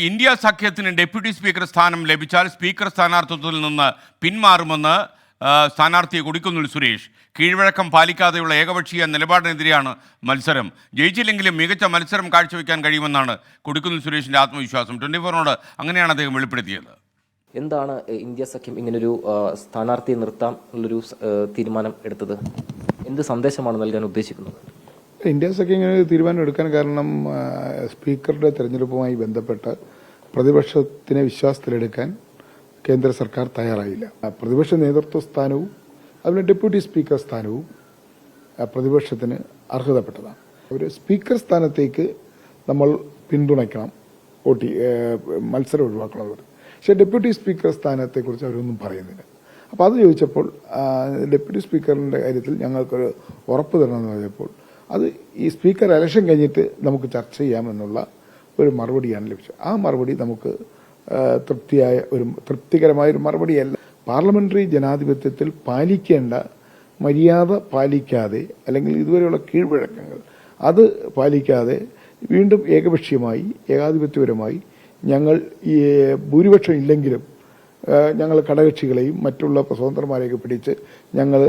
India സഖ്യത്തിന് deputy speaker സ്ഥാനം ലഭിച്ചാൽ സ്പീക്കർ സ്ഥാനാർത്ഥിത്വത്തിൽ നിന്ന് പിന്മാറുമെന്ന് സ്ഥാനാർത്ഥി കൊടിക്കുന്നിൽ സുരേഷ്. കീഴ്വഴക്കം പാലിക്കാതെയുള്ള ഏകപക്ഷീയ നിലപാടിനെതിരെയാണ് മത്സരം. ജയിച്ചില്ലെങ്കിലും മികച്ച മത്സരം കാഴ്ചവെക്കാൻ കഴിയുമെന്നാണ് കൊടിക്കുന്നിൽ സുരേഷിൻ്റെ ആത്മവിശ്വാസം. 24 അങ്ങനെയാണ് അദ്ദേഹം വെളിപ്പെടുത്തിയത്. എന്താണ് ഇന്ത്യ സഖ്യം ഇങ്ങനൊരു സ്ഥാനാർത്ഥിയെ നിർത്താം എന്നുള്ളൊരു തീരുമാനം എടുത്തത്? എന്ത് സന്ദേശമാണ് നൽകാൻ ഉദ്ദേശിക്കുന്നത്? ഇന്ത്യ സഖ്യം ഇങ്ങനെ തീരുമാനം എടുക്കാൻ കാരണം സ്പീക്കറുടെ തെരഞ്ഞെടുപ്പുമായി ബന്ധപ്പെട്ട് പ്രതിപക്ഷത്തിനെ വിശ്വാസത്തിലെടുക്കാൻ കേന്ദ്ര സർക്കാർ തയ്യാറായില്ല. പ്രതിപക്ഷ നേതൃത്വ സ്ഥാനവും അതുപോലെ ഡെപ്യൂട്ടി സ്പീക്കർ സ്ഥാനവും പ്രതിപക്ഷത്തിന് അർഹതപ്പെട്ടതാണ്. ഒരു സ്പീക്കർ സ്ഥാനത്തേക്ക് നമ്മൾ പിന്തുണയ്ക്കണം, മത്സരം ഒഴിവാക്കണം. പക്ഷേ ഡെപ്യൂട്ടി സ്പീക്കർ സ്ഥാനത്തെക്കുറിച്ച് അവരൊന്നും പറയുന്നില്ല. അപ്പോൾ അത് ചോദിച്ചപ്പോൾ ഡെപ്യൂട്ടി സ്പീക്കറിൻ്റെ കാര്യത്തിൽ ഞങ്ങൾക്കൊരു ഉറപ്പ് തരണമെന്ന് പറഞ്ഞപ്പോൾ അത് ഈ സ്പീക്കർ ഇലക്ഷൻ കഴിഞ്ഞിട്ട് നമുക്ക് ചർച്ച ചെയ്യാമെന്നുള്ള ഒരു മറുപടിയാണ് ലഭിച്ചത്. ആ മറുപടി നമുക്ക് തൃപ്തികരമായ ഒരു മറുപടിയല്ല. പാർലമെന്ററി ജനാധിപത്യത്തിൽ പാലിക്കേണ്ട മര്യാദ പാലിക്കാതെ അല്ലെങ്കിൽ ഇതുവരെയുള്ള കീഴ്വഴക്കങ്ങൾ അത് പാലിക്കാതെ വീണ്ടും ഏകപക്ഷീയമായി ഏകാധിപത്യപരമായി ഞങ്ങൾ ഈ ഭൂരിപക്ഷം ഇല്ലെങ്കിലും ഞങ്ങൾ ഘടകകക്ഷികളെയും മറ്റുള്ള സ്വതന്ത്രന്മാരെയൊക്കെ പിടിച്ച് ഞങ്ങൾ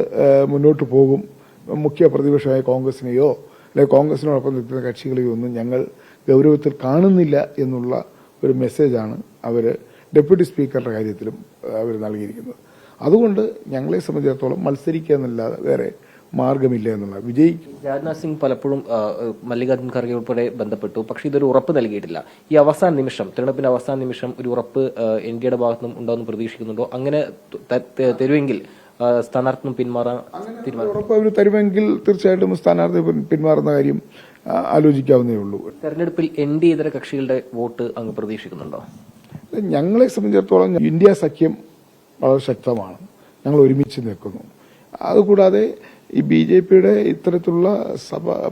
മുന്നോട്ട് പോകും, മുഖ്യ പ്രതിപക്ഷമായ കോൺഗ്രസിനെയോ അല്ലെങ്കിൽ കോൺഗ്രസിനോടൊപ്പം നിൽക്കുന്ന കക്ഷികളെയോ ഒന്നും ഞങ്ങൾ ഗൗരവത്തിൽ കാണുന്നില്ല എന്നുള്ള ഒരു മെസ്സേജാണ് അവർ ഡെപ്യൂട്ടി സ്പീക്കറുടെ കാര്യത്തിലും അവർ നൽകിയിരിക്കുന്നത്. അതുകൊണ്ട് ഞങ്ങളെ സംബന്ധിച്ചിടത്തോളം മത്സരിക്കുക എന്നല്ലാതെ വേറെ മാർഗമില്ല എന്നുള്ള വിജയിക്കും. രാജ്നാഥ് സിംഗ് പലപ്പോഴും മല്ലികാർജ്ജുൻ ഖർഗെ ഉൾപ്പെടെ ബന്ധപ്പെട്ടു, പക്ഷേ ഇതൊരു ഉറപ്പ് നൽകിയിട്ടില്ല. ഈ അവസാന നിമിഷം, തെരഞ്ഞെടുപ്പിന്റെ അവസാന നിമിഷം ഒരു ഉറപ്പ് എൻഡിയുടെ ഭാഗത്തു നിന്നും ഉണ്ടാവുമെന്ന് പ്രതീക്ഷിക്കുന്നുണ്ടോ? അങ്ങനെ തരുമെങ്കിൽ സ്ഥാനാർത്ഥി പിന്മാറാൻ ഉറപ്പ് അവർ തരുമെങ്കിൽ തീർച്ചയായിട്ടും സ്ഥാനാർത്ഥി പിന്മാറുന്ന കാര്യം ആലോചിക്കാവുന്നേ ഉള്ളൂ. തെരഞ്ഞെടുപ്പിൽ എൻഡി ഇതര കക്ഷികളുടെ വോട്ട് അങ്ങ് പ്രതീക്ഷിക്കുന്നുണ്ടോ? ഞങ്ങളെ സംബന്ധിച്ചിടത്തോളം ഇന്ത്യ സഖ്യം വളരെ ശക്തമാണ്, ഞങ്ങൾ ഒരുമിച്ച് നിൽക്കുന്നു. അതുകൂടാതെ ഈ BJPയുടെ ഇത്തരത്തിലുള്ള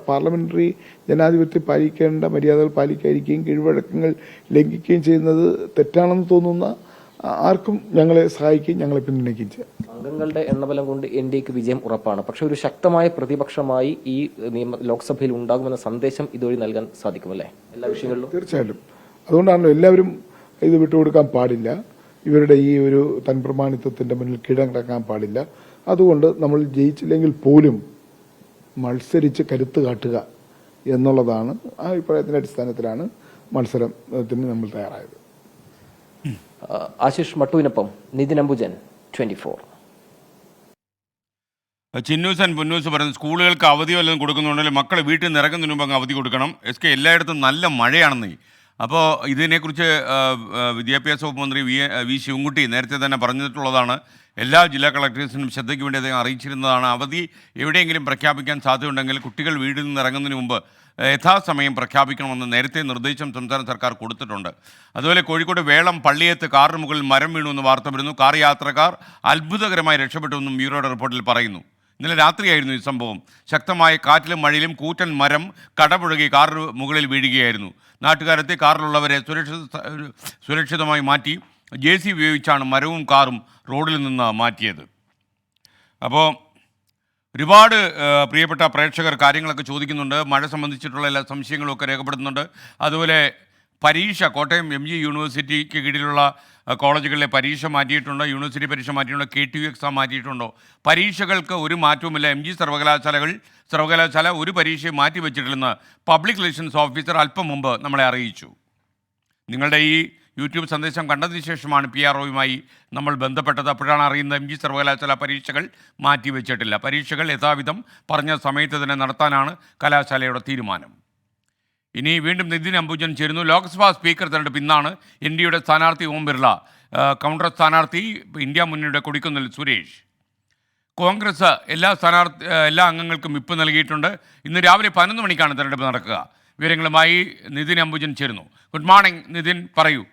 പാർലമെന്ററി ജനാധിപത്യം പാലിക്കേണ്ട മര്യാദകൾ പാലിക്കാതിരിക്കുകയും കീഴ്വഴക്കങ്ങൾ ലംഘിക്കുകയും ചെയ്യുന്നത് തെറ്റാണെന്ന് തോന്നുന്ന ആർക്കും ഞങ്ങളെ സഹായിക്കുകയും ഞങ്ങളെ പിന്തുണയ്ക്കുകയും ചെയ്യാം. അംഗങ്ങളുടെ എണ്ണബലം കൊണ്ട് NDAക്ക് വിജയം ഉറപ്പാണ്. പക്ഷെ ഒരു ശക്തമായ പ്രതിപക്ഷമായി ഈ ലോക്സഭയിൽ ഉണ്ടാകുമെന്ന സന്ദേശം ഇതുവഴി നൽകാൻ സാധിക്കുമല്ലേ എല്ലാ വിഷയങ്ങളിലും? തീർച്ചയായിട്ടും. അതുകൊണ്ടാണല്ലോ എല്ലാവരും ഇത് വിട്ടുകൊടുക്കാൻ പാടില്ല, ഇവരുടെ ഈ ഒരു തൻപ്രമാണിത്വത്തിന്റെ മുന്നിൽ കീഴടക്കാൻ പാടില്ല. അതുകൊണ്ട് നമ്മൾ ജയിച്ചില്ലെങ്കിൽ പോലും മത്സരിച്ച് കരുത്ത് കാട്ടുക എന്നുള്ളതാണ് ആ അഭിപ്രായത്തിന്റെ അടിസ്ഥാനത്തിലാണ് മത്സരത്തിന് നമ്മൾ തയ്യാറായത്. ആശിഷ് മട്ടുവിനൊപ്പം നിതിൻ അംബുജൻ, 24. ചിന്നൂസൻ പൊന്നൂസ് പറയുന്നത് സ്കൂളുകൾക്ക് അവധി വല്ലതും കൊടുക്കുന്നുണ്ടെങ്കിൽ മക്കളെ വീട്ടിൽ നിന്ന് ഇറങ്ങുന്നതിന് മുമ്പ് അങ്ങ് അവധി കൊടുക്കണം. എല്ലായിടത്തും നല്ല മഴയാണെന്നേ. അപ്പോൾ ഇതിനെക്കുറിച്ച് വിദ്യാഭ്യാസ വകുപ്പ് മന്ത്രി വി ശിവൻകുട്ടി നേരത്തെ തന്നെ പറഞ്ഞിട്ടുള്ളതാണ്. എല്ലാ ജില്ലാ കളക്ടേഴ്സിനും ശ്രദ്ധയ്ക്ക് വേണ്ടി അദ്ദേഹം അറിയിച്ചിരുന്നതാണ്. അവധി എവിടെയെങ്കിലും പ്രഖ്യാപിക്കാൻ സാധ്യതയുണ്ടെങ്കിൽ കുട്ടികൾ വീട്ടിൽ നിന്ന് ഇറങ്ങുന്നതിന് മുമ്പ് യഥാസമയം പ്രഖ്യാപിക്കണമെന്ന് നേരത്തെ നിർദ്ദേശം സംസ്ഥാന സർക്കാർ കൊടുത്തിട്ടുണ്ട്. അതുപോലെ കോഴിക്കോട് വേളം പള്ളിയത്ത് കാറിന് മുകളിൽ മരം വീണുവെന്ന് വാർത്ത വരുന്നു. കാർ യാത്രക്കാർ അത്ഭുതകരമായി രക്ഷപ്പെട്ടുവെന്നും ബ്യൂറോയുടെ റിപ്പോർട്ടിൽ പറയുന്നു. ഇന്നലെ രാത്രിയായിരുന്നു ഈ സംഭവം. ശക്തമായ കാറ്റിലും മഴയിലും കൂറ്റൻ മരം കടപുഴകി കാറിന് മുകളിൽ വീഴുകയായിരുന്നു. നാട്ടുകാരെത്തി കാറിലുള്ളവരെ സുരക്ഷിതമായി മാറ്റി. JCB ഉപയോഗിച്ചാണ് മരവും കാറും റോഡിൽ നിന്ന് മാറ്റിയത്. അപ്പോൾ ഒരുപാട് പ്രിയപ്പെട്ട പ്രേക്ഷകർ കാര്യങ്ങളൊക്കെ ചോദിക്കുന്നുണ്ട്. മഴ സംബന്ധിച്ചിട്ടുള്ള എല്ലാ സംശയങ്ങളുമൊക്കെ രേഖപ്പെടുത്തുന്നുണ്ട്. അതുപോലെ പരീക്ഷ കോട്ടയം MG യൂണിവേഴ്സിറ്റിക്ക് കീഴിലുള്ള കോളേജുകളിലെ പരീക്ഷ മാറ്റിയിട്ടുണ്ട്. യൂണിവേഴ്സിറ്റി പരീക്ഷ മാറ്റിയിട്ടുണ്ട്. KTU എക്സാം മാറ്റിയിട്ടുണ്ടോ? പരീക്ഷകൾക്ക് ഒരു മാറ്റവുമില്ല. MG സർവകലാശാല ഒരു പരീക്ഷയും മാറ്റിവെച്ചിട്ടില്ലെന്ന് പബ്ലിക് റിലേഷൻസ് ഓഫീസർ അല്പം മുമ്പ് നമ്മളെ അറിയിച്ചു. നിങ്ങളുടെ ഈ യൂട്യൂബ് സന്ദേശം കണ്ടതിന് ശേഷമാണ് PROയുമായി നമ്മൾ ബന്ധപ്പെട്ടത്. അപ്പോഴാണ് അറിയുന്നത് MG സർവകലാശാല പരീക്ഷകൾ മാറ്റിവെച്ചിട്ടില്ല. പരീക്ഷകൾ യഥാവിധം പറഞ്ഞ സമയത്ത് തന്നെ നടത്താനാണ് കലാശാലയുടെ തീരുമാനം. ഇനി വീണ്ടും നിതിൻ അംബുജൻ ചേരുന്നു. ലോക്സഭാ സ്പീക്കർ തെരഞ്ഞെടുപ്പ് ഇന്നാണ്. NDയുടെ സ്ഥാനാർത്ഥി ഓം ബിർള, കൗണ്ടർ സ്ഥാനാർത്ഥി ഇന്ത്യ മുന്നണിയുടെ കൊടിക്കുന്നിൽ സുരേഷ്. കോൺഗ്രസ് എല്ലാ അംഗങ്ങൾക്കും വിപ്പ് നൽകിയിട്ടുണ്ട്. ഇന്ന് രാവിലെ 11 മണിക്കാണ് തെരഞ്ഞെടുപ്പ് നടക്കുക. വിവരങ്ങളുമായി നിതിൻ അംബുജൻ ചേരുന്നു. ഗുഡ് മോർണിംഗ് നിതിൻ, പറയൂ.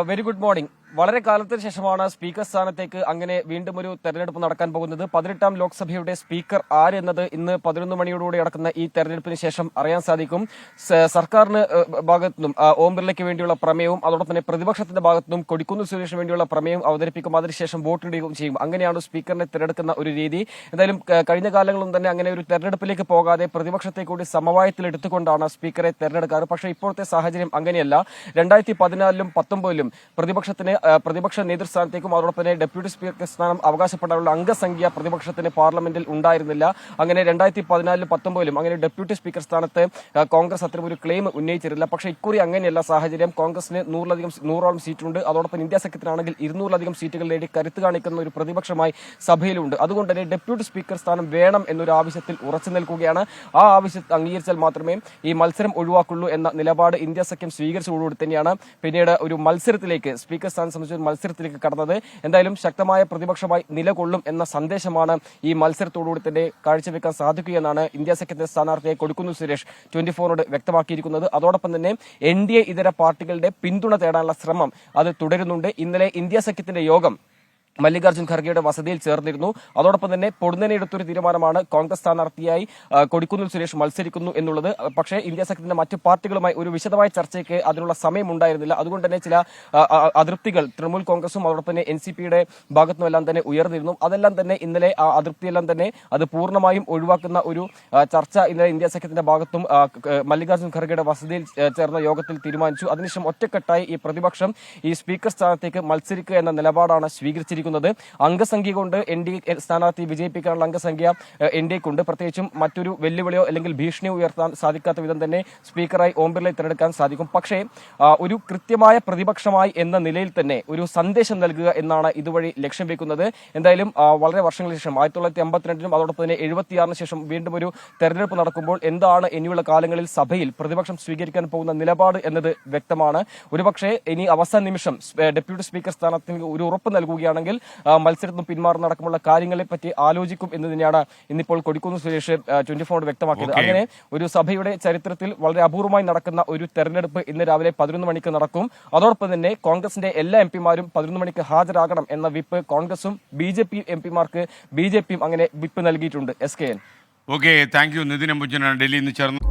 Very good morning. വളരെ കാലത്തിന് ശേഷമാണ് സ്പീക്കർ സ്ഥാനത്തേക്ക് അങ്ങനെ വീണ്ടും ഒരു തെരഞ്ഞെടുപ്പ് നടക്കാൻ പോകുന്നത്. 18ാം ലോക്സഭയുടെ സ്പീക്കർ ആര് എന്നത് ഇന്ന് 11 മണിയോടുകൂടി നടക്കുന്ന ഈ തെരഞ്ഞെടുപ്പിന് ശേഷം അറിയാൻ സാധിക്കും. സർക്കാരിന് ഭാഗത്തുനിന്നും ഓം ബിർളയ്ക്ക് വേണ്ടിയുള്ള പ്രമേയവും അതോടൊപ്പം തന്നെ പ്രതിപക്ഷത്തിന്റെ ഭാഗത്തുനിന്നും കൊടിക്കുന്നിൽ സുരേഷിന് വേണ്ടിയുള്ള പ്രമേയം അവതരിപ്പിക്കും. അതിനുശേഷം വോട്ടിടുകയും ചെയ്യും. അങ്ങനെയാണ് സ്പീക്കറിനെ തെരഞ്ഞെടുക്കുന്ന ഒരു രീതി. എന്തായാലും കഴിഞ്ഞ കാലങ്ങളും തന്നെ അങ്ങനെ ഒരു തെരഞ്ഞെടുപ്പിലേക്ക് പോകാതെ പ്രതിപക്ഷത്തെ കൂടി സമവായത്തിൽ എടുത്തുകൊണ്ടാണ് സ്പീക്കറെ തെരഞ്ഞെടുക്കാറ്. പക്ഷേ ഇപ്പോഴത്തെ സാഹചര്യം അങ്ങനെയല്ല. 2014ലും 19ലും പ്രതിപക്ഷ നേതൃസ്ഥാനത്തേക്കും അതോടൊപ്പം തന്നെ ഡെപ്യൂട്ടി സ്പീക്കർ സ്ഥാനം അവകാശപ്പെടാനുള്ള അംഗസംഖ്യ പ്രതിപക്ഷത്തിന് പാർലമെന്റിൽ ഉണ്ടായിരുന്നില്ല. അങ്ങനെ 2014ലും 19ലും അങ്ങനെ ഡെപ്യൂട്ടി സ്പീക്കർ സ്ഥാനത്ത് കോൺഗ്രസ് അത്തരമൊരു ക്ലെയിം ഉന്നയിച്ചിരുന്നില്ല. പക്ഷേ ഇക്കുറി അങ്ങനെയല്ല സാഹചര്യം. കോൺഗ്രസിന് 100ഓളം സീറ്റുണ്ട്. അതോടൊപ്പം ഇന്ത്യ സഖ്യത്തിനാണെങ്കിൽ 200ലധികം സീറ്റുകൾ നേടി കരുത്ത് കാണിക്കുന്ന ഒരു പ്രതിപക്ഷമായി സഭയിലുണ്ട്. അതുകൊണ്ട് തന്നെ ഡെപ്യൂട്ടി സ്പീക്കർ സ്ഥാനം വേണം എന്നൊരു ആവശ്യത്തിൽ ഉറച്ചു നിൽക്കുകയാണ്. ആ ആവശ്യം അംഗീകരിച്ചാൽ മാത്രമേ ഈ മത്സരം ഒഴിവാക്കുള്ളൂ എന്ന നിലപാട് ഇന്ത്യ സഖ്യം സ്വീകരിച്ചതോടുകൂടി തന്നെയാണ് പിന്നീട് ഒരു മത്സരത്തിലേക്ക് സ്പീക്കർ സ്ഥാനം സംബന്ധിച്ച മത്സരത്തിലേക്ക് കടന്നത്. എന്തായാലും ശക്തമായ പ്രതിപക്ഷമായി നിലകൊള്ളും എന്ന സന്ദേശമാണ് ഈ മത്സരത്തോടുകൂടി തന്നെ കാഴ്ചവെക്കാൻ സാധിക്കുകയെന്നാണ് ഇന്ത്യ സഖ്യത്തിന്റെ സ്ഥാനാർത്ഥിയെ കൊടിക്കുന്നിൽ സുരേഷ് 24നോട് വ്യക്തമാക്കിയിരിക്കുന്നത്. അതോടൊപ്പം തന്നെ NDA ഇതര പാർട്ടികളുടെ പിന്തുണ തേടാനുള്ള ശ്രമം അത് തുടരുന്നുണ്ട്. ഇന്നലെ ഇന്ത്യ സഖ്യത്തിന്റെ യോഗം മല്ലികാർജ്ജുൻ ഖർഗെയുടെ വസതിയിൽ ചേർന്നിരുന്നു. അതോടൊപ്പം തന്നെ പൊടുന്നനെ എടുത്തൊരു തീരുമാനമാണ് കോൺഗ്രസ് സ്ഥാനാർത്ഥിയായി കൊടിക്കുന്നിൽ സുരേഷ് മത്സരിക്കുന്നു എന്നുള്ളത്. പക്ഷേ ഇന്ത്യ സഖ്യത്തിന്റെ മറ്റ് പാർട്ടികളുമായി ഒരു വിശദമായ ചർച്ചയ്ക്ക് അതിനുള്ള സമയമുണ്ടായിരുന്നില്ല. അതുകൊണ്ട് തന്നെ ചില അതൃപ്തികൾ തൃണമൂൽ കോൺഗ്രസും അതോടൊപ്പം തന്നെ NCPയുടെ ഭാഗത്തുനിന്നെല്ലാം തന്നെ ഉയർന്നിരുന്നു. അതെല്ലാം തന്നെ ഇന്നലെ ആ അതൃപ്തിയെല്ലാം തന്നെ അത് പൂർണ്ണമായും ഒഴിവാക്കുന്ന ഒരു ചർച്ച ഇന്നലെ ഇന്ത്യ സഖ്യത്തിന്റെ ഭാഗത്തും മല്ലികാർജ്ജുൻ ഖർഗെയുടെ വസതിയിൽ ചേർന്ന യോഗത്തിൽ തീരുമാനിച്ചു. അതിനുശേഷം ഒറ്റക്കെട്ടായി ഈ പ്രതിപക്ഷം ഈ സ്പീക്കർ സ്ഥാനത്തേക്ക് മത്സരിക്കുക എന്ന നിലപാടാണ് സ്വീകരിച്ചിരിക്കുന്നത്. അംഗസംഖ്യ കൊണ്ട് NDA സ്ഥാനാർത്ഥി വിജയിപ്പിക്കാനുള്ള അംഗസംഖ്യ NDAക്കുണ്ട്. പ്രത്യേകിച്ചും മറ്റൊരു വെല്ലുവിളിയോ അല്ലെങ്കിൽ ഭീഷണിയോ ഉയർത്താൻ സാധിക്കാത്ത വിധം തന്നെ സ്പീക്കറായി ഓം ബിർളയെ തിരഞ്ഞെടുക്കാൻ സാധിക്കും. പക്ഷേ ഒരു കൃത്യമായ പ്രതിപക്ഷമായി എന്ന നിലയിൽ തന്നെ ഒരു സന്ദേശം നൽകുക എന്നാണ് ഇതുവഴി ലക്ഷ്യം വെക്കുന്നത്. എന്തായാലും വളരെ വർഷങ്ങൾക്ക് ശേഷം 1952നും അതോടൊപ്പം തന്നെ 76ന് ശേഷം വീണ്ടും ഒരു തെരഞ്ഞെടുപ്പ് നടക്കുമ്പോൾ എന്താണ് ഇനിയുള്ള കാലങ്ങളിൽ സഭയിൽ പ്രതിപക്ഷം സ്വീകരിക്കാൻ പോകുന്ന നിലപാട് എന്നത് വ്യക്തമാണ്. ഒരുപക്ഷെ ഇനി അവസാന നിമിഷം ഡെപ്യൂട്ടി സ്പീക്കർ സ്ഥാനത്തിന് ഒരു ഉറപ്പ് നൽകുകയാണെങ്കിൽ മത്സരത്തിൽ പിന്മാറുന്ന അടക്കമുള്ള കാര്യങ്ങളെ പറ്റി ആലോചിക്കും എന്ന് തന്നെയാണ് ഇന്നിപ്പോൾ കൊടിക്കുന്നിൽ സുരേഷ് 24നോട് വ്യക്തമാക്കിയത്. അങ്ങനെ ഒരു സഭയുടെ ചരിത്രത്തിൽ വളരെ അപൂർവമായി നടക്കുന്ന ഒരു തെരഞ്ഞെടുപ്പ് ഇന്ന് രാവിലെ 11 മണിക്ക് നടക്കും. അതോടൊപ്പം തന്നെ കോൺഗ്രസിന്റെ എല്ലാ MPമാരും 11 മണിക്ക് ഹാജരാകണം എന്ന വിപ്പ് കോൺഗ്രസും BJP MPമാർക്ക് BJPയും അങ്ങനെ വിപ്പ് നൽകിയിട്ടുണ്ട്. SKN. Okay, thank you. Nithin അംബുജനാണ് ഡൽഹിയിൽ നിന്ന് ചേർന്ന്.